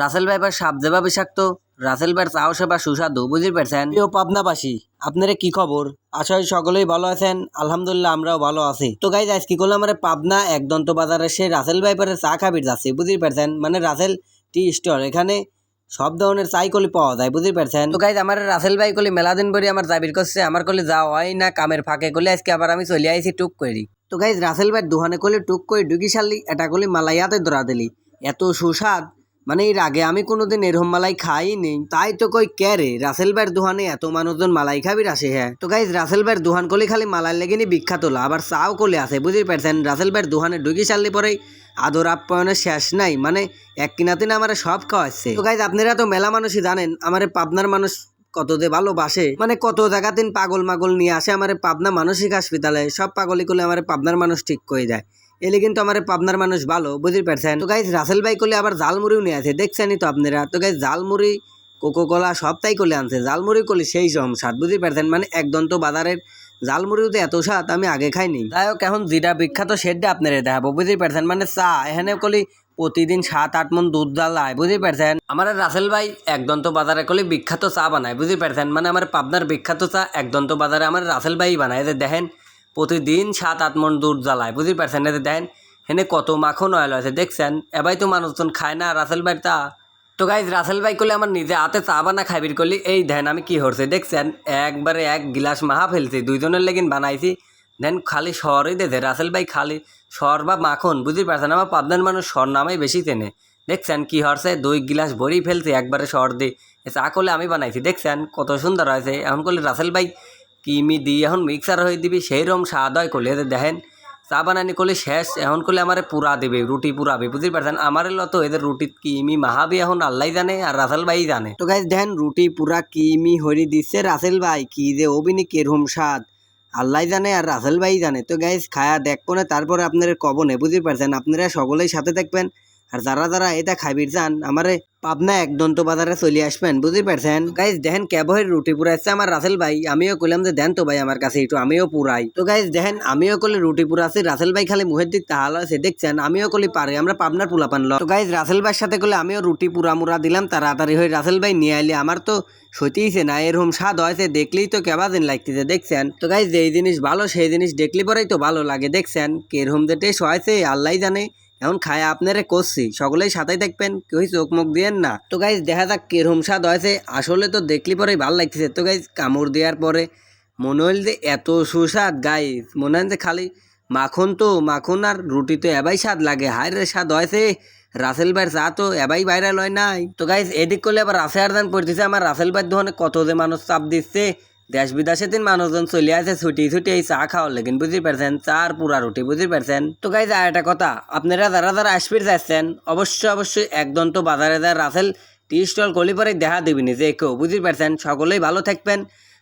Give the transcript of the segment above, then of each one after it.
Russell viper সাপ দেবা বিষাক্ত, রাসেল ভাইয়ের চাও সেবা সুস্বাদু, বুঝতে পারছেন? প্রিয় পাবনাবাসী, আপনারা কি খবর? আশা করি সকলেই ভালো আছেন। আলহামদুলিল্লাহ আমরাও ভালো আছি। তো গাইজ আজ কি করলাম, আমরা পাবনা একদন্ত বাজারে সে রাসেল ভাইপারের চা খাবির যাচ্ছি, বুঝতে পারছেন? মানে রাসেল টি স্টল, এখানে সব ধরনের চাই কলি পাওয়া যায়, বুঝতে পারছেন? তো গাইজ আমার রাসেল ভাই কলি মেলা দিন পরে আমার জাবির করছে, আমার কলি যাওয়া হয় না কামের ফাঁকে কলি, আজকে আবার আমি চলে আইছি টুক করি। তো গাইজ রাসেল ভাইয়ের দোকানে কলি টুক করে ঢুকি সারলি, এটা কলি মালাইয়াতে ধরা দিলি, এত সুস্বাদ, মানে এর আগে আমি কোনোদিন এরকম মালাই খাইনি। তাই তো কই কে রে রাসেল ভাইয়ের দোকানে এত মানুষজন মালাই খাবির আসে। হ্যাঁ তো গাইজ রাসেল ভাইয়ের দোকান কলি খালি মালাই লেগেনি বিখ্যাত লা, আবার চাও কলি আছে, বুঝতে পারছেন? রাসেল ভাইয়ের দোকানে ঢুকি সারলি পরেই আদর আপ্যায়নের শেষ নাই, মানে এক কিনাতিন আমার সব খাওয়াচ্ছে। তো গাইজ আপনারা তো মেলা মানুষই জানেন আমার পাবনার মানুষ কত যে ভালোবাসে, মানে কত জায়গাতেন পাগল মাগল নিয়ে আসে আমার পাবনা মানসিক হাসপাতালে, সব পাগলি করলে আমার পাবনার মানুষ ঠিক করে দেয়। এলে কিন্তু আমার পাবনার মানুষ ভালো, বুঝতে পারছেন? তো গাইজ রাসেল ভাই করলে আবার জালমুড়িও নিয়ে আছে, দেখছেনই তো আপনারা। তো গাইজ জালমুড়ি কোকো কোলা সবটাই করলে আনছে, জালমুড়ি করলে সেই সম স্বাদ, বুঝতে পারছেন? মানে একদন্ত বাজারের জালমুড়িও তো এত স্বাদ আমি আগে খাইনি। যাই হোক এখন যেটা বিখ্যাত সেটা আপনারা দেখাবো, বুঝতে পারছেন? মানে চা এখানে কলি প্রতিদিন 7-8 মন দুধ জ্বালায়, বুঝতে পারছেন? আমার রাসেল ভাই একদন্ত বাজারে কলি বিখ্যাত চা বানায়, বুঝতে পারছেন? মানে আমার পাবনার বিখ্যাত চা একদন্ত বাজারে আমার রাসেল ভাই বানায়। এদের দেখেন প্রতিদিন 7-8 মন দুধ জ্বালায়, বুঝতে পারছেন? এদের দেখেন হেনে কত মাখন অয়েল আছে, দেখছেন? এবাই তো মানুষজন খায় না রাসেল ভাইয়ের চা। তো গাইজ রাসেল ভাই করলে আমার নিজে হাতে চা বানা খাইবির করলি, এই ধ্যান আমি কি হচ্ছে দেখছেন, একবারে 1 গিলাস মাহা ফেলছি, 2 জনের লেগিন বানাইছি। দেন খালি শহরই দেছে রাসেল ভাই, খালি শহর বা মাখন, বুঝতে পারছেন? আমার পাবনার মানুষ শহর নামেই বেশি চেনে। দেখছেন কি হচ্ছে, 2 গিলাস ভরেই ফেলছি একবারে শহর দিয়ে। চা করলে আমি বানাইছি, দেখছেন কত সুন্দর হয়েছে। এখন করলে রাসেল ভাই কিমি দিয়ে এখন মিক্সার হয়ে দিবি, সেই রকম স্বাদ হয় করলে। এদের দেখেন চা বানানি করলে শেষ, এখন করলে আমার পুরা দেবে, রুটি পুরাবে, বুঝতে পারছেন? আমার লত এদের রুটি কিমি মাহাবি এখন আল্লাহ জানে আর রাসেল ভাই জানে। তো গাইজ দেখেন রুটি পুরা কিমি হরি দিচ্ছে রাসেল ভাই, কি যে অবিনি কেরম স্বাদ আল্লাহ জানে আর রাসেল ভাই জানে। তো গাইজ খায়া দেখবো না, তারপরে আপনারা কবনে, বুঝতে পারছেন? আপনারা সকলেই সাথে দেখবেন, আর যারা যারা এটা খাইবির চান আমারে পাবনা একদন্ত বাজারে চলে আসবেন, বুঝতে পারছেন? গাইজ দেখেন কেবহের রুটি পুরাইছে আমার রাসেল ভাই, আমিও কইলাম যে দেন তো ভাই আমার কাছে একটু, আমিও পুরাই। তো গাইজ দেখেন আমিও কলি রুটি পুরাছি, রাসেল ভাই খালি মুহের দিক তাহাল আছে, দেখছেন? আমিও কলি পারি, আমরা পাবনার পোলা পানল। তো গাইজ রাসেল ভাইয়ের সাথে কলে আমিও রুটি পুরা মুরা দিলাম, তাড়াতাড়ি হয়ে রাসেল ভাই নিয়ে আইলে আমার তো সইতেইছে না, এরকম স্বাদ হয়েছে দেখলেই তো কেবা দিন লাগতেছে, দেখছেন? তো গাইজ যেই জিনিস ভালো সেই জিনিস দেখলি পরেই তো ভালো লাগে, দেখছেন? কেরম যে টেস্ট হয়েছে আল্লাহ জানে। এখন খায় আপনারে করছি, সকলেই সাথেই দেখবেন, কেউ চোখ মুখ দিয়েন না। তো গাইজ দেখা যাক কেরম স্বাদ হয়েছে, আসলে তো দেখলি পরেই ভালো লাগতেছে। তো গাইজ কামড় দেওয়ার পরে মনে হইল যে এত সুস্বাদ, গাইজ মনে হয় যে খালি মাখন, তো মাখন আর রুটি তো এবাই স্বাদ লাগে, হায় রে স্বাদ হয়েছে। রাসেল ভাইয়ের চা তো এবাই ভাইরাল হয় নাই। তো গাইজ এদিক করলে আবার রাসে আর দান পড়তেছে, আমার রাসেল ভাইয়ের দোকানে কত যে মানুষ চাপ দিচ্ছে, দেশ বিদেশে দিন মানুষজন চলে আছে ছুটি ছুটি এই চা খাওয়ার লেগেন, বুঝতে পারছেন? চা আর পুরা রুটি, বুঝতে পারছেন? তো গাইজ আর একটা কথা, আপনারা যারা যারা আসবির যাচ্ছেন অবশ্যই একদন্ত বাজারে যা রাসেল টি স্টল গলি পরে দেখা দিবিনি যে কেউ, বুঝতে পারছেন? সকলেই ভালো থাকবেন,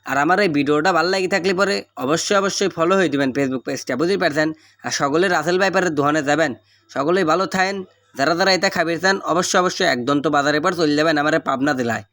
আর আমার এই ভিডিওটা ভালো লাগে থাকলে পরে অবশ্যই ফলো হয়ে দিবেন ফেসবুক পেজটা, বুঝতে পারছেন? আর সকলে রাসেল ভাইপারের দোকানে যাবেন, সকলেই ভালো থাকেন। যারা যারা এটা খাবির চান অবশ্যই একদন্ত বাজারে পর চলে যাবেন আমার পাবনা জেলায়।